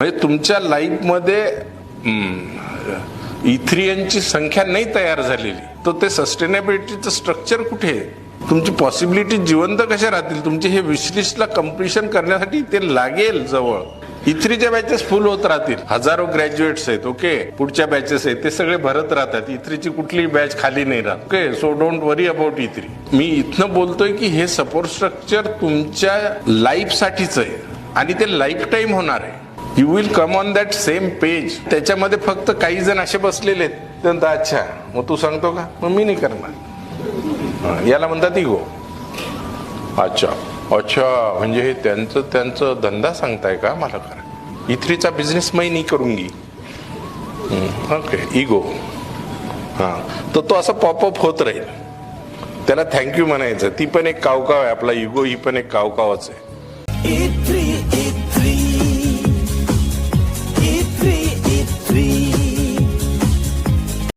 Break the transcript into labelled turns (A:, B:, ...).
A: म्हणजे तुमच्या लाईफमध्ये इथ्रियनची संख्या नाही तयार झालेली, तर ते सस्टेनेबिलिटीचं स्ट्रक्चर कुठे आहे? तुमची पॉसिबिलिटी जिवंत कशा राहतील? तुमचे हे विशलिस्टला कम्प्लिशन करण्यासाठी ते लागेल जवळ. इथ्रीच्या बॅचेस फुल होत राहतील, हजारो ग्रॅज्युएट्स आहेत, ओके, पुढच्या बॅचेस आहेत, ते सगळे भरत राहतात, इथ्रीची कुठलीही बॅच खाली नाही राहत, okay. So don't worry about इथ्री. मी इथनं बोलतोय की हे सपोर्ट स्ट्रक्चर तुमच्या लाईफ साठीच आहे आणि ते लाईफ टाईम होणार आहे. You will come on that same page. त्याच्यामध्ये फक्त काही जण असे बसलेले आहेत, ते म्हणतात अच्छा मग तू सांगतो का, मग मी नाही करणार. याला म्हणतात इगो. अच्छा अच्छा, म्हणजे हे त्यांचं धंदा सांगताय का मला करा. इथ्रीचा बिझनेस मी नाही करूंगी. Okay, ego. हां, तर तो असं पॉपअप होत राहील. त्याला थँक्यू म्हणायचं. ती पण एक कावकाव आहे, आपला इगो ही पण एक कावकावच आहे.